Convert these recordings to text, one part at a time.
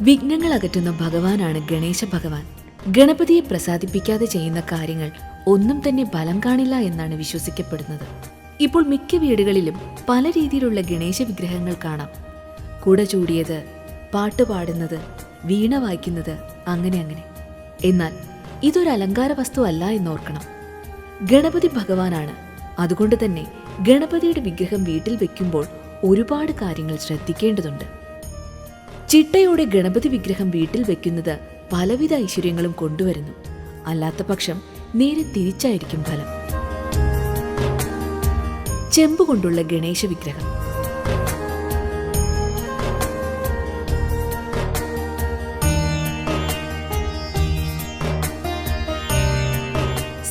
വിഘ്നങ്ങൾ അകറ്റുന്ന ഭഗവാനാണ് ഗണേശ ഭഗവാൻ. ഗണപതിയെ പ്രസാദിപ്പിക്കാതെ ചെയ്യുന്ന കാര്യങ്ങൾ ഒന്നും തന്നെ ഫലം കാണില്ല എന്നാണ് വിശ്വസിക്കപ്പെടുന്നത്. ഇപ്പോൾ മിക്ക വീടുകളിലും പല രീതിയിലുള്ള ഗണേശ വിഗ്രഹങ്ങൾ കാണാം. കുട ചൂടിയത്, പാട്ടുപാടുന്നത്, വീണ വായിക്കുന്നത്, അങ്ങനെ. എന്നാൽ ഇതൊരു അലങ്കാര വസ്തു അല്ല എന്നോർക്കണം. ഗണപതി ഭഗവാനാണ്. അതുകൊണ്ട് തന്നെ ഗണപതിയുടെ വിഗ്രഹം വീട്ടിൽ വെക്കുമ്പോൾ ഒരുപാട് കാര്യങ്ങൾ ശ്രദ്ധിക്കേണ്ടതുണ്ട്. ചിട്ടയോടെ ഗണപതി വിഗ്രഹം വീട്ടിൽ വെക്കുന്നത് പലവിധ ഐശ്വര്യങ്ങളും കൊണ്ടുവരുന്നു. അല്ലാത്ത പക്ഷം നേരെ തിരിച്ചായിരിക്കും ഫലം. ചെമ്പുകൊണ്ടുള്ള ഗണേശ വിഗ്രഹം.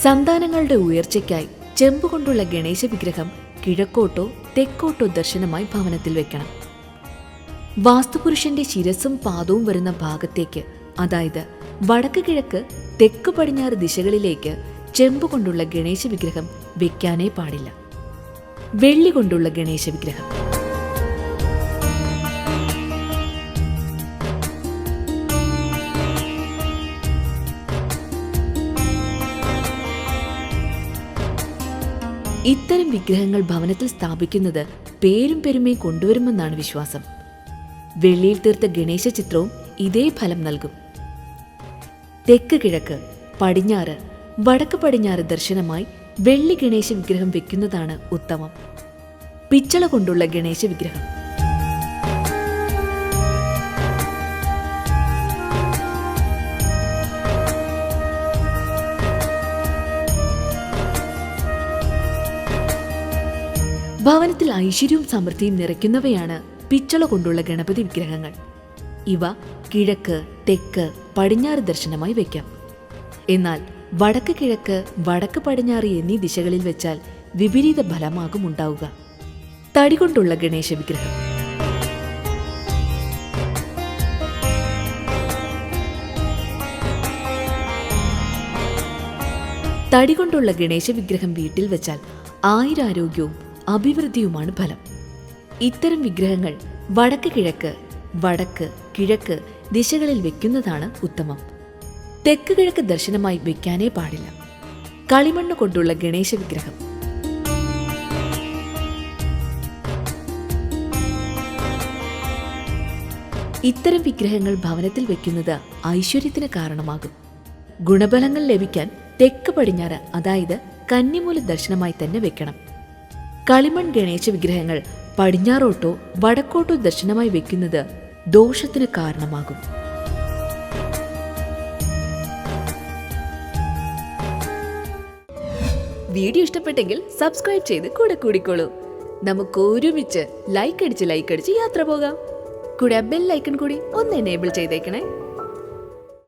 സന്താനങ്ങളുടെ ഉയർച്ചയ്ക്കായി ചെമ്പുകൊണ്ടുള്ള ഗണേശ വിഗ്രഹം കിഴക്കോട്ടോ തെക്കോട്ടോ ദർശനമായി ഭവനത്തിൽ വെക്കണം. വാസ്തുപുരുഷന്റെ ശിരസും പാദവും വരുന്ന ഭാഗത്തേക്ക്, അതായത് വടക്ക് കിഴക്ക് തെക്ക് പടിഞ്ഞാറ് ദിശകളിലേക്ക് ചെമ്പുകൊണ്ടുള്ള ഗണേശ വിഗ്രഹം വെക്കാനേ പാടില്ല. വെള്ളി കൊണ്ടുള്ള ഗണേശ വിഗ്രഹം. ഇത്തരം വിഗ്രഹങ്ങൾ ഭവനത്തിൽ സ്ഥാപിക്കുന്നത് പേരും പെരുമയും കൊണ്ടുവരുമെന്നാണ് വിശ്വാസം. വെള്ളിയിൽ തീർത്ത ഗണേശ ചിത്രവും ഇതേ ഫലം നൽകും. തെക്ക് കിഴക്ക്, പടിഞ്ഞാറ്, വടക്ക് പടിഞ്ഞാറ് ദർശനമായി വെള്ളി ഗണേശ വിഗ്രഹം വെക്കുന്നതാണ് ഉത്തമം. പിച്ചള കൊണ്ടുള്ള ഗണേശ വിഗ്രഹം. ഭവനത്തിൽ ഐശ്വര്യവും സമൃദ്ധിയും നിറയ്ക്കുന്നവയാണ് പിച്ചള കൊണ്ടുള്ള ഗണപതി വിഗ്രഹങ്ങൾ. ഇവ കിഴക്ക്, തെക്ക്, പടിഞ്ഞാറ് ദർശനമായി വയ്ക്കാം. എന്നാൽ വടക്ക് കിഴക്ക്, വടക്ക് പടിഞ്ഞാറ് എന്നീ ദിശകളിൽ വെച്ചാൽ വിപരീത ഫലമാകും ഉണ്ടാവുക. തടി കൊണ്ടുള്ള ഗണേശ വിഗ്രഹം. തടി കൊണ്ടുള്ള ഗണേശ വിഗ്രഹം വീട്ടിൽ വെച്ചാൽ ആയുരാരോഗ്യവും അഭിവൃദ്ധിയുമാണ് ഫലം. ഇത്തരം വിഗ്രഹങ്ങൾ വടക്ക് കിഴക്ക്, വടക്ക്, കിഴക്ക് ദിശകളിൽ വെക്കുന്നതാണ് ഉത്തമം. തെക്ക് കിഴക്ക് ദർശനമായി വെക്കാനേ പാടില്ല. കളിമണ്ണ് കൊണ്ടുള്ള ഗണേശ വിഗ്രഹം. ഇത്തരം വിഗ്രഹങ്ങൾ ഭവനത്തിൽ വെക്കുന്നത് ഐശ്വര്യത്തിന് കാരണമാകും. ഗുണഫലങ്ങൾ ലഭിക്കാൻ തെക്ക് പടിഞ്ഞാറ്, അതായത് കന്നിമൂല ദർശനമായി തന്നെ വെക്കണം. കളിമൺ ഗണേശ വിഗ്രഹങ്ങൾ പടിഞ്ഞാറോട്ടോ വടക്കോട്ടോ ദർശനമായി വെക്കുന്നത് ദോഷത്തിന് കാരണമാകും. വീഡിയോ ഇഷ്ടപ്പെട്ടെങ്കിൽ സബ്സ്ക്രൈബ് ചെയ്ത് കൂടെ കൂടിക്കോളൂ. നമുക്ക് ഒരുമിച്ച് ലൈക്ക് അടിച്ച് യാത്ര പോകാം. കൂടെ ബെൽ ഐക്കൺ കൂടി ഒന്ന് എനേബിൾ ചെയ്തേക്കണേ.